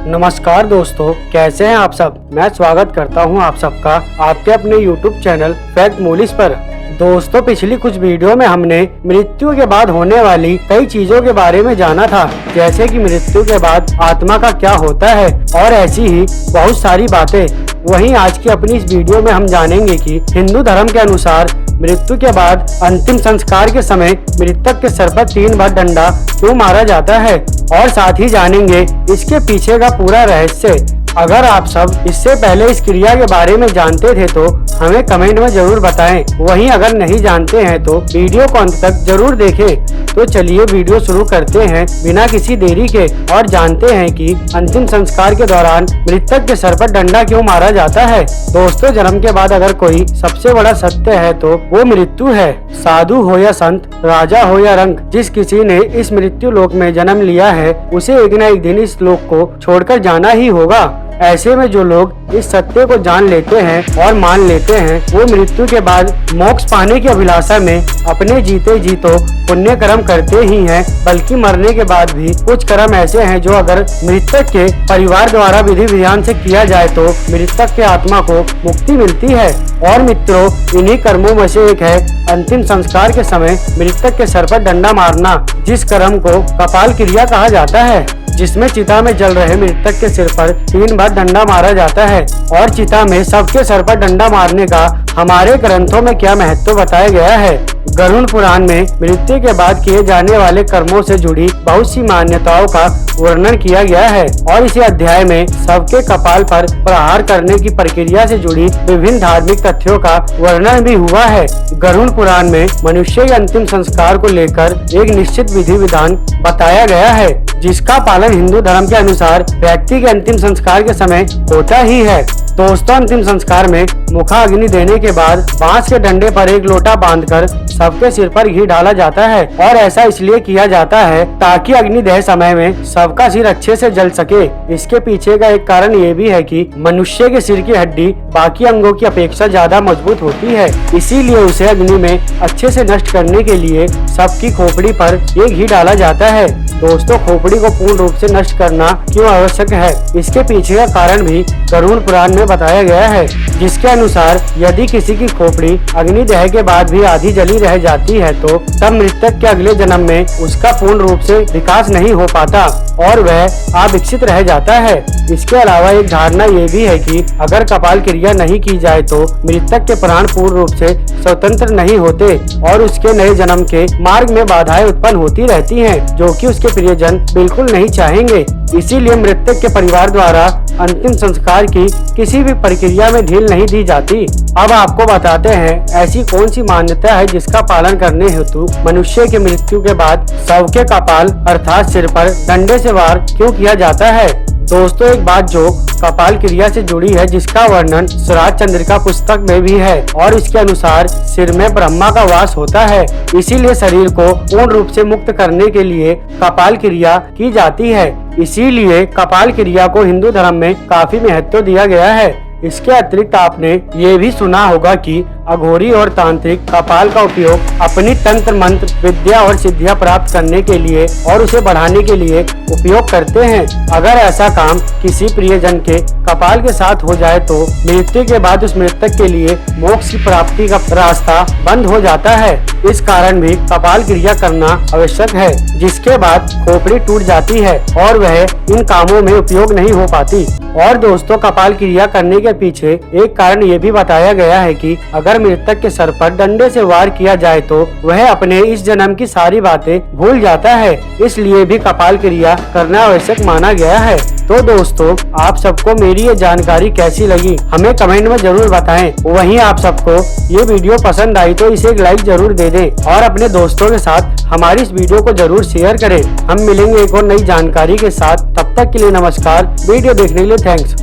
नमस्कार दोस्तों, कैसे हैं आप सब। मैं स्वागत करता हूं आप सबका आपके अपने YouTube चैनल फैक्ट मूलीज पर। दोस्तों, पिछली कुछ वीडियो में हमने मृत्यु के बाद होने वाली कई चीजों के बारे में जाना था, जैसे कि मृत्यु के बाद आत्मा का क्या होता है और ऐसी ही बहुत सारी बातें। वहीं आज की अपनी इस वीडियो में हम जानेंगे कि हिंदू धर्म के अनुसार मृत्यु के बाद अंतिम संस्कार के समय मृतक के सर पर 3 बार डंडा क्यों मारा जाता है, और साथ ही जानेंगे इसके पीछे का पूरा रहस्य। अगर आप सब इससे पहले इस क्रिया के बारे में जानते थे तो हमें कमेंट में जरूर बताएं। वहीं अगर नहीं जानते हैं तो वीडियो को अंत तक जरूर देखें। तो चलिए वीडियो शुरू करते हैं बिना किसी देरी के और जानते हैं कि अंतिम संस्कार के दौरान मृतक के सर पर डंडा क्यों मारा जाता है। दोस्तों, जन्म के बाद अगर कोई सबसे बड़ा सत्य है तो वो मृत्यु है। साधु हो या संत, राजा हो या रंक, जिस किसी ने इस मृत्यु लोक में जन्म लिया है उसे एक न एक दिन इस लोक को छोड़कर जाना ही होगा। ऐसे में जो लोग इस सत्य को जान लेते हैं और मान लेते हैं वो मृत्यु के बाद मोक्ष पाने की अभिलाषा में अपने जीते जी तो पुण्य कर्म करते ही हैं, बल्कि मरने के बाद भी कुछ कर्म ऐसे हैं जो अगर मृतक के परिवार द्वारा विधि विधान से किया जाए तो मृतक के आत्मा को मुक्ति मिलती है। और मित्रों, इन्हीं कर्मों में से एक है अंतिम संस्कार के समय मृतक के सर पर डंडा मारना, जिस कर्म को कपाल क्रिया कहा जाता है, जिसमें चिता में जल रहे मृतक के सिर पर 3 बार डंडा मारा जाता है। और चिता में सबके सर पर डंडा मारने का हमारे ग्रंथों में क्या महत्व बताया गया है। गरुड़ पुराण में मृत्यु के बाद किए जाने वाले कर्मों से जुड़ी बहुत सी मान्यताओं का वर्णन किया गया है और इसी अध्याय में सबके कपाल पर प्रहार करने की प्रक्रिया से जुड़ी विभिन्न धार्मिक तथ्यों का वर्णन भी हुआ है। गरुड़ पुराण में मनुष्य के अंतिम संस्कार को लेकर एक निश्चित विधि विधान बताया गया है, जिसका पालन हिंदू धर्म के अनुसार व्यक्ति के अंतिम संस्कार के समय होता ही है। दोस्तों, अंतिम संस्कार में मुखा अग्नि देने के बाद बांस के डंडे पर एक लोटा बांधकर सबके सिर पर घी डाला जाता है और ऐसा इसलिए किया जाता है ताकि अग्निदेह समय में सबका सिर अच्छे से जल सके। इसके पीछे का एक कारण ये भी है कि मनुष्य के सिर की हड्डी बाकी अंगों की अपेक्षा ज्यादा मजबूत होती है, इसीलिए उसे अग्नि में अच्छे से नष्ट करने के लिए सबकी खोपड़ी पर एक घी डाला जाता है। दोस्तों, खोपड़ी को पूर्ण रूप से नष्ट करना क्यों आवश्यक है, इसके पीछे का कारण भी गरुड़ पुराण में बताया गया है, जिसके अनुसार यदि किसी की खोपड़ी अग्निदेह के बाद भी आधी जली रह जाती है तो तब मृतक के अगले जन्म में उसका पूर्ण रूप से विकास नहीं हो पाता और वह अविकसित रह जाता है। इसके अलावा एक धारणा ये भी है कि अगर कपाल क्रिया नहीं की जाए तो मृतक के प्राण पूर्ण रूप से स्वतंत्र नहीं होते और उसके नए जन्म के मार्ग में बाधाएं उत्पन्न होती रहती हैं, जो कि उसके प्रियजन बिल्कुल नहीं चाहेंगे। इसीलिए मृतक के परिवार द्वारा अंतिम संस्कार की किसी भी प्रक्रिया में ढील नहीं दी जाती। अब आपको बताते हैं ऐसी कौन सी मान्यता है जिसका पालन करने हेतु मनुष्य की मृत्यु के बाद सबके कपाल अर्थात सिर पर डंडे से वार क्यों किया जाता है। दोस्तों, एक बात जो कपाल क्रिया से जुड़ी है जिसका वर्णन स्वराज चंद्रिका पुस्तक में भी है और इसके अनुसार सिर में ब्रह्मा का वास होता है, इसीलिए शरीर को पूर्ण रूप से मुक्त करने के लिए कपाल क्रिया की जाती है। इसीलिए कपाल क्रिया को हिंदू धर्म में काफी महत्व दिया गया है। इसके अतिरिक्त आपने ये भी सुना होगा कि अघोरी और तांत्रिक कपाल का उपयोग अपनी तंत्र मंत्र विद्या और सिद्धियां प्राप्त करने के लिए और उसे बढ़ाने के लिए उपयोग करते हैं। अगर ऐसा काम किसी प्रियजन के कपाल के साथ हो जाए तो मृत्यु के बाद उस मृतक के लिए मोक्ष की प्राप्ति का रास्ता बंद हो जाता है। इस कारण भी कपाल क्रिया करना आवश्यक है, जिसके बाद खोपड़ी टूट जाती है और वह इन कामों में उपयोग नहीं हो पाती। और दोस्तों, कपाल क्रिया करने के पीछे एक कारण ये भी बताया गया है कि अगर मृतक के सर पर डंडे से वार किया जाए तो वह अपने इस जन्म की सारी बातें भूल जाता है, इसलिए भी कपाल क्रिया करना आवश्यक माना गया है। तो दोस्तों, आप सबको मेरी ये जानकारी कैसी लगी हमें कमेंट में जरूर बताएं। वहीं आप सबको ये वीडियो पसंद आई तो इसे एक लाइक जरूर दे दें और अपने दोस्तों के साथ हमारी इस वीडियो को जरूर शेयर करें। हम मिलेंगे एक और नई जानकारी के साथ, तब तक के लिए नमस्कार। वीडियो देखने के लिए थैंक्स।